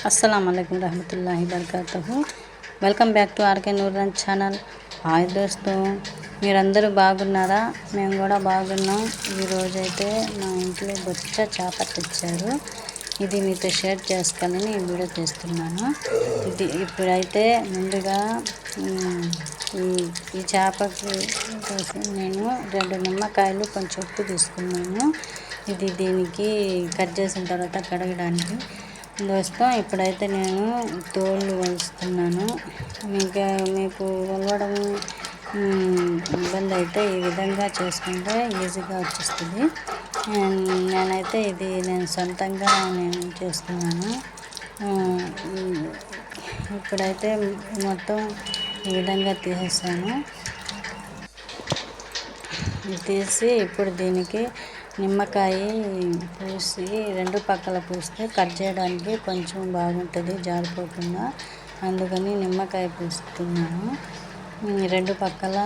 अस्सलाम वालेकुम रहमतुल्लाहि वबरकातुहू। Welcome back to RK Nooran channel. Hi దోస్తు, మీరందరూ బాగున్నారా? మేము కూడా బాగున్నాం. ఈరోజైతే మా ఇంట్లో బొచ్చ చేప తెచ్చారు. ఇది మీతో షేర్ చేసుకోవాలని ఈ వీడియో తీస్తున్నాను. ఇప్పుడైతే ముందుగా ఈ చేపకి నేను 2 నిమ్మకాయలు కొంచెం ఉప్పు తీసుకున్నాను. దీనికి కట్ చేసిన తర్వాత కడగడానికి దోస్తం. ఇప్పుడైతే నేను తోళ్ళు వలుస్తున్నాను. మీకు వలవడం ఇబ్బంది అయితే ఈ విధంగా చేసుకుంటే ఈజీగా వచ్చేస్తుంది. నేనైతే నేను సొంతంగా చేస్తున్నాను. ఇప్పుడైతే మొత్తం ఈ విధంగా తీసేసాను. తీసి ఇప్పుడు దీనికి నిమ్మకాయ పూసి 2 పక్కల పూస్తే కట్ చేయడానికి కొంచెం బాగుంటుంది, జారిపోకుండా. అందుకని నిమ్మకాయ పూస్తున్నాను. 2 పక్కల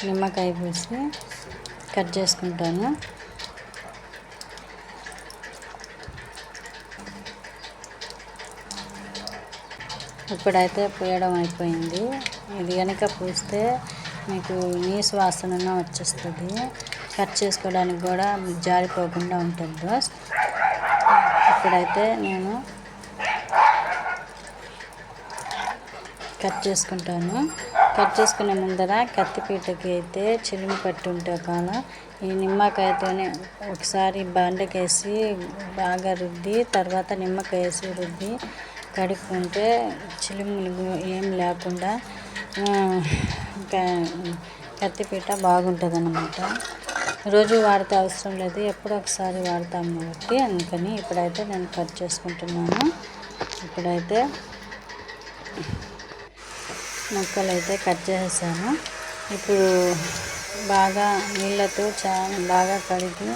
నిమ్మకాయ పూసి కట్ చేసుకుంటాను. ఇప్పుడైతే పూయడం అయిపోయింది. ఇది కనుక పూస్తే మీకు నీసు వాసన వచ్చేస్తుంది. కట్ చేసుకోవడానికి కూడా జారిపోకుండా ఉంటుంది దోస్త్. ఇప్పుడైతే నేను కట్ చేసుకుంటాను. కట్ చేసుకునే ముందర కత్తిపీటకి అయితే చిలిమి పట్టి ఉంటే కాల ఈ నిమ్మకాయతోనే ఒకసారి బండకేసి బాగా రుద్ది, తర్వాత నిమ్మకాయ వేసి రుద్ది కడుక్కుంటే చిలుములు ఏం లేకుండా కత్తిపీట బాగుంటుంది అన్నమాట. రోజు వాడితే అవసరం లేదు, ఎప్పుడో ఒకసారి వాడతాం కాబట్టి అందుకని ఇప్పుడైతే నేను కట్ చేసుకుంటున్నాను. ఇప్పుడైతే ముక్కలు అయితే కట్ చేసేసాను. ఇప్పుడు బాగా నీళ్ళతో బాగా కడిగి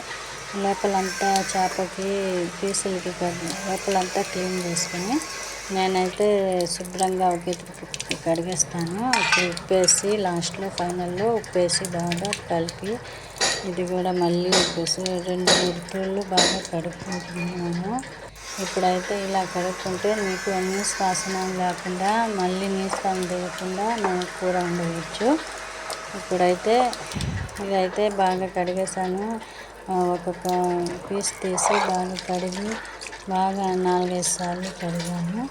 లోపలంతా చేపకి పీసులకి లోపలంతా క్లీన్ చేసుకొని నేనైతే శుభ్రంగా కడిగేస్తాను. ఉప్పేసి లాస్ట్లో ఫైనల్లో ఉప్పేసి బాగా కలిపి ఇది కూడా మళ్ళీ ఉప్పేసి 2-3 తూళ్ళు బాగా కడుక్కుంటున్నాను. ఇప్పుడైతే ఇలా కడుక్కుంటే మీకు నీసు వాసన లేకుండా, మళ్ళీ నీసు వాసన లేకుండా మనం కూర వండవచ్చు. ఇప్పుడైతే ఇదైతే బాగా కడిగేసాను. ఒక్కొక్క పీస్ తీసి బాగా కడిగి బాగా 4-5 సార్లు కడిగాను.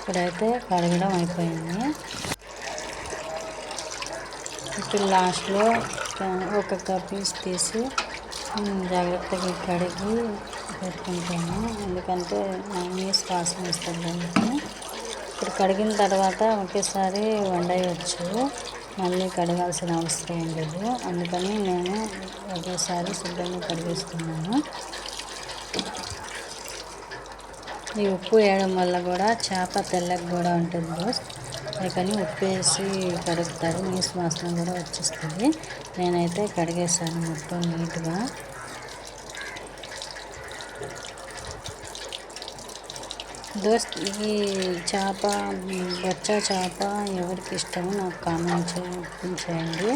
ఇప్పుడైతే కడగడం అయిపోయింది. ఇప్పుడు లాస్ట్లో ఒక్కొక్క పీస్ తీసి జాగ్రత్తగా కడిగి పెట్టుకుంటాను. ఎందుకంటే నీసు వాసన వస్తుంది దానికి. ఇప్పుడు కడిగిన తర్వాత ఒకేసారి వండేయచ్చు, మళ్ళీ కడగాల్సిన అవసరం ఉండదు. అందుకని నేను ఒకేసారి శుభ్రంగా కడిగేస్తున్నాను. ఈ ఉప్పు వేయడం వల్ల కూడా చేప తెల్లగా కూడా ఉంటుంది దోస్త్. అందుకని ఉప్పు వేసి కడుగుతారు, నీసు వాసన కూడా వచ్చేస్తుంది. నేనైతే కడిగేసాను మొత్తం నీట్గా. దోస్త్, ఈ చేప బొచ్చ చేప ఎవరికి ఇష్టమో నాకు కామెంట్ చేయండి.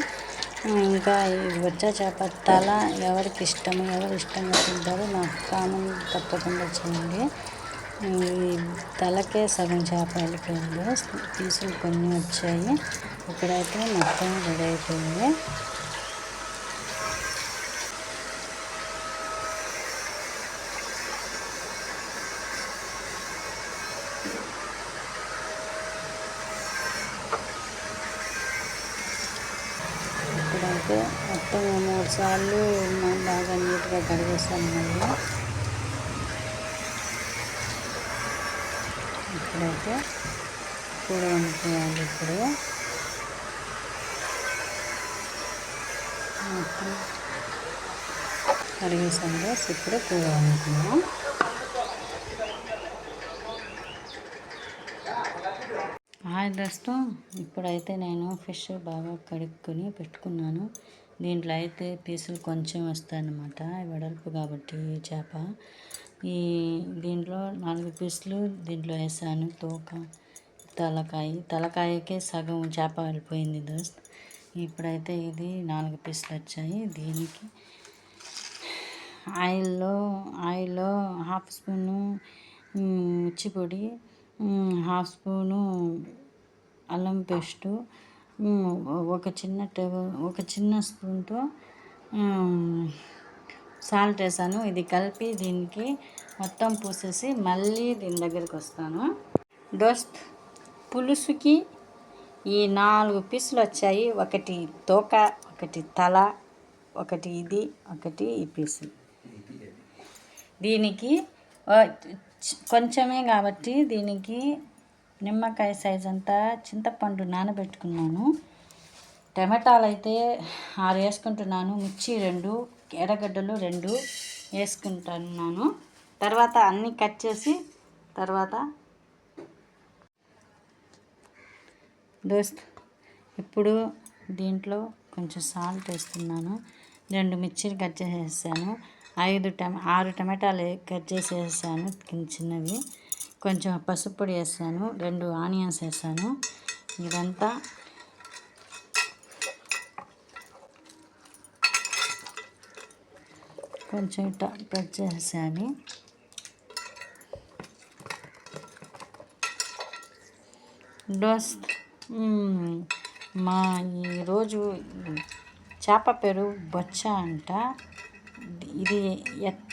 ఇంకా ఈ బొచ్చ చేప తల ఎవరికి ఇష్టమో, ఎవరు ఇష్టంగా తింటారో నాకు కామెంట్ తప్పకుండా చేయండి. ఈ తలకే సగం చేప వెళ్ళిపోయింది, పీసులు కొన్ని వచ్చాయి. ఇప్పుడైతే మొత్తం రెడీ అయిపోయింది. ఇప్పుడైతే మొత్తం 3 సార్లు బాగా నీట్గా కడిగేస్తాను. మళ్ళీ ఇప్పుడైతే కూర వండుకోవాలి. ఇప్పుడు మొత్తం కడిగేసాను. ఇప్పుడు కూర వండుకున్నాం. హాయ్ దోస్తు, ఇప్పుడైతే నేను ఫిష్ బాగా కడుక్కొని పెట్టుకున్నాను. దీంట్లో అయితే పీసులు కొంచెం వస్తాయన్నమాట, వెడల్పు కాబట్టి చేప. దీంట్లో 4 పీసులు దీంట్లో వేసాను. తలకాయకే సగం చేప వెళ్ళిపోయింది దోస్త్. ఇప్పుడైతే ఇది 4 పీసులు వచ్చాయి. దీనికి ఆయిల్లో 1/2 స్పూను మిర్చి పొడి, 1/2 స్పూను అల్లం పేస్టు, ఒక చిన్న స్పూన్తో సాల్ట్ వేసాను. ఇది కలిపి దీనికి మొత్తం పూసేసి మళ్ళీ దీని దగ్గరికి వస్తాను. దోస్త్, పులుసుకి ఈ 4 పీసులు వచ్చాయి. ఒకటి తోక, ఒకటి తల, ఒకటి ఇది, ఒకటి ఈ పీసు. దీనికి కొంచెమే కాబట్టి దీనికి నిమ్మకాయ సైజ్ అంతా చింతపండు నానబెట్టుకున్నాను. టమాటాలు అయితే 6 వేసుకుంటున్నాను. మిర్చి 2, ఎర్రగడ్డలు 2 వేసుకుంటున్నాను. తర్వాత అన్నీ కట్ చేసి దోస్త్, ఇప్పుడు దీంట్లో కొంచెం సాల్ట్ వేస్తున్నాను. 2 మిర్చీలు కట్ చేసేసాను. 6 టమాటాలు కట్ చేసి వేసాను చిన్నవి. కొంచెం పసుపు పొడి వేసాను. 2 ఆనియన్స్ వేసాను. ఇదంతా కొంచెం ఇట్లా ప్రెస్ చేసేయాలి. దోస్త్, మా ఈరోజు చేప పేరు బొచ్చ అంట.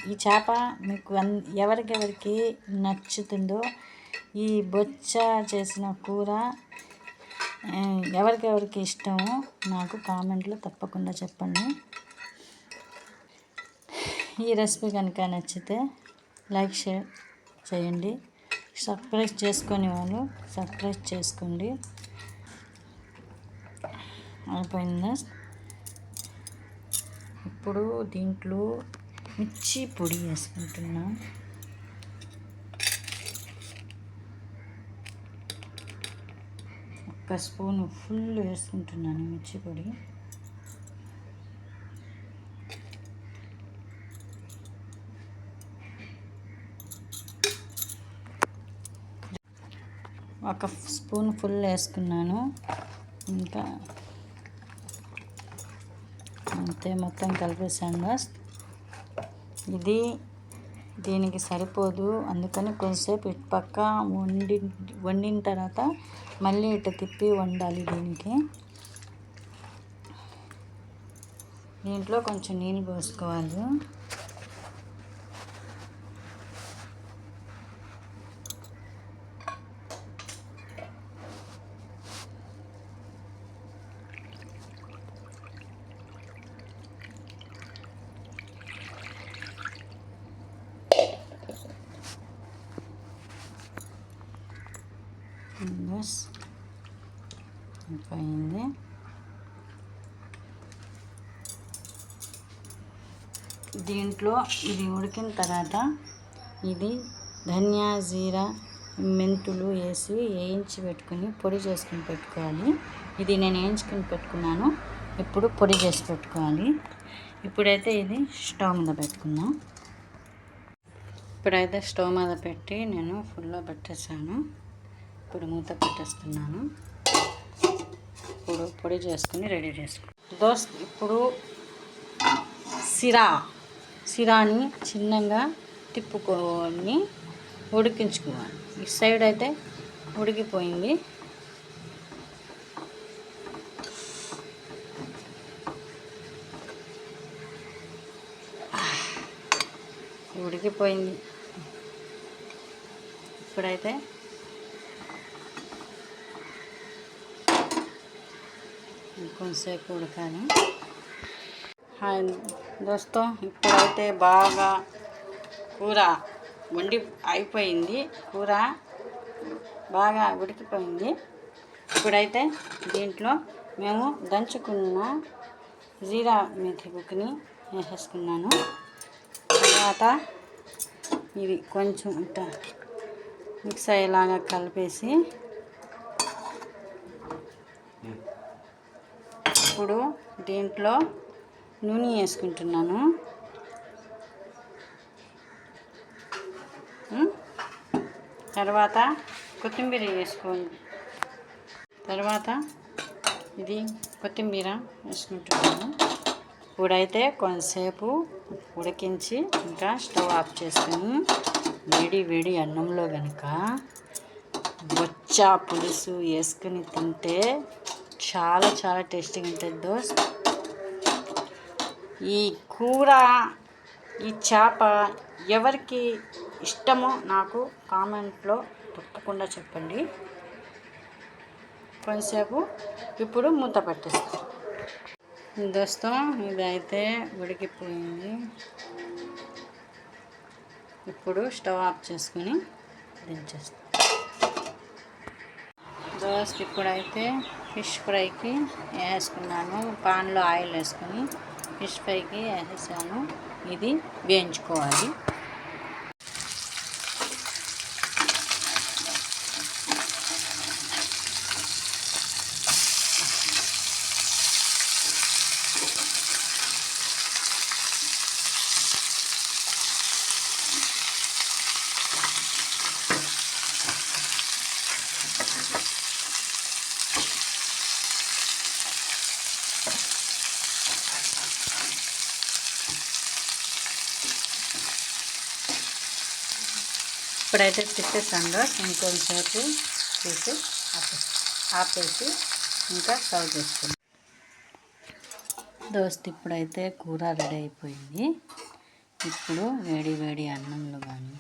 ఈ చేప మీకు ఎవరికెవరికి నచ్చుతుందో, ఈ బొచ్చ చేసిన కూర ఎవరికెవరికి ఇష్టమో నాకు కామెంట్లో తప్పకుండా చెప్పండి. ఈ రెసిపీ కనుక నచ్చితే లైక్, షేర్ చేయండి. సబ్స్క్రైబ్ చేసుకునే వాళ్ళు సబ్స్క్రైబ్ చేసుకోండి. అయిపోయిందా? ఇప్పుడు దీంట్లో మిర్చి పొడి వేసుకుంటున్నా. ఒక స్పూను ఫుల్ వేసుకుంటున్నాను మిర్చి పొడి. ఒక స్పూన్ ఫుల్ వేసుకున్నాను. ఇంకా అంతే, మొత్తం కలిపేసాను. దీనికి సరిపోదు, అందుకని కొంచెంసేపు ఇటు పక్క వండిన తర్వాత మళ్ళీ ఇటు తిప్పి వండాలి. దీంట్లో కొంచెం నీళ్ళు పోసుకోవాలి. అయిపోయింది. దీంట్లో ఇది ఉడికిన తర్వాత ఇది ధనియా, జీరా, మెంతులు వేసి వేయించి పెట్టుకుని పొడి చేసుకుని పెట్టుకోవాలి. ఇది నేను వేయించుకుని పెట్టుకున్నాను. ఇప్పుడు పొడి చేసి పెట్టుకోవాలి. ఇప్పుడైతే ఇది స్టవ్ మీద పెట్టుకుందాం. ఇప్పుడైతే స్టవ్ మీద పెట్టి నేను ఫుల్లో పెట్టేసాను. ఇప్పుడు మూత పెట్టేస్తున్నాను. ఇప్పుడు పొడి చేసుకుని రెడీ చేసుకున్నాను. దోస్త్, ఇప్పుడు సిరాని చిన్నగా తిప్పుకొని ఉడికించుకోవాలి. ఈ సైడ్ అయితే ఉడికిపోయింది. ఇప్పుడైతే కొంచెంసేపు ఉడకాలి. హాయ్ దోస్తో, ఇప్పుడైతే బాగా కూర అయిపోయింది. కూర బాగా ఉడికిపోయింది. ఇప్పుడైతే దీంట్లో మేము దంచుకున్న జీరా మెంతి బుక్ని వేసేసుకున్నాను. తర్వాత ఇది కొంచెం ఇట్లా మిక్స్ అయ్యేలాగా కలిపేసి ఇప్పుడు దీంట్లో నూనె వేసుకుంటున్నాను. తర్వాత కొత్తిమీర వేసుకోండి. తర్వాత ఇది కొత్తిమీర వేసుకుంటున్నాను. ఇప్పుడైతే కొంతసేపు ఉడికించి ఇంకా స్టవ్ ఆఫ్ చేసుకొని వేడి వేడి అన్నంలో కనుక బొచ్చ పులుసు వేసుకుని తింటే చాలా చాలా టేస్టీగా ఉంటుంది దోస్త్. ఈ కూర, ఈ చేప ఎవరికి ఇష్టమో నాకు కామెంట్లో తప్పకుండా చెప్పండి. కొంతసేపు ఇప్పుడు మూత పెట్టేస్తాను దోస్తం. ఇదైతే ఉడికిపోయింది. ఇప్పుడు స్టవ్ ఆఫ్ చేసుకుని దించేస్తాం దోస్త్. ఇప్పుడైతే ఫిష్ ఫ్రైకి వేసుకున్నాను. పాన్లో ఆయిల్ వేసుకొని ఫిష్ ఫ్రైకి వేసేసాను. ఇది వేయించుకోవాలి. ఇప్పుడైతే తిప్పేసాను. ఇంకొంచెంసేపు తీసి ఆపేసి ఇంకా సర్వ్ చేసుకుంటాం దోస్త్. ఇప్పుడైతే కూర రెడీ అయిపోయింది. ఇప్పుడు వేడి వేడి అన్నంలో కానీ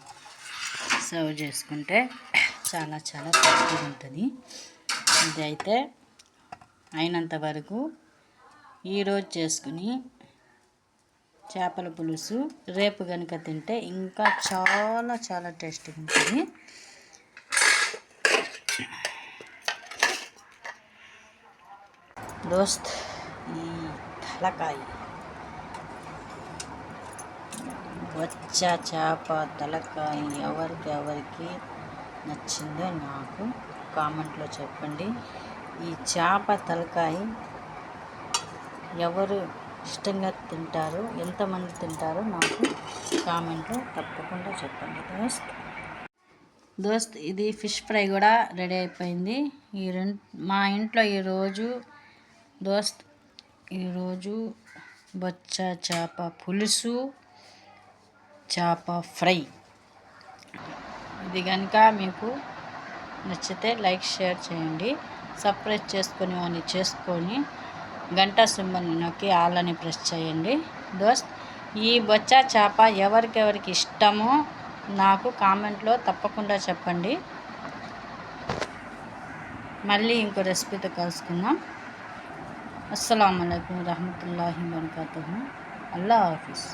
సర్వ్ చేసుకుంటే చాలా చాలా టేస్టీగా ఉంటుంది. ఇదైతే అయినంత వరకు ఈరోజు చేసుకుని చేపల పులుసు రేపు కనుక తింటే ఇంకా చాలా చాలా టేస్టీగా ఉంటుంది. దోస్త్, ఈ తలకాయ బొచ్చ చేప తలకాయ ఎవరికి నచ్చిందో నాకు కామెంట్లో చెప్పండి. ఈ చేప తలకాయ ఎవరు ఇష్టంగా తింటారు, ఎంతమంది తింటారో నాకు కామెంట్లో తప్పకుండా చెప్పండి దోస్త్. ఇది ఫిష్ ఫ్రై కూడా రెడీ అయిపోయింది. మా ఇంట్లో ఈరోజు దోస్త్ బొచ్చ చేప పులుసు, చేప ఫ్రై. ఇది కనుక మీకు నచ్చితే లైక్ షేర్ చేయండి. సబ్స్క్రైబ్ చేసుకొని గంట సింబల్ని నొక్కి ఆల్ అని ప్రెస్ చేయండి దోస్త్. ఈ బొచ్చ చేప ఎవరికెవరికి ఇష్టమో నాకు కామెంట్లో తప్పకుండా చెప్పండి. మళ్ళీ ఇంకో రెసిపీతో కలుసుకుందాం. అస్సలాము అలైకుం వరహ్మతుల్లాహి వబరకాతుహు. అల్లా హాఫీస్.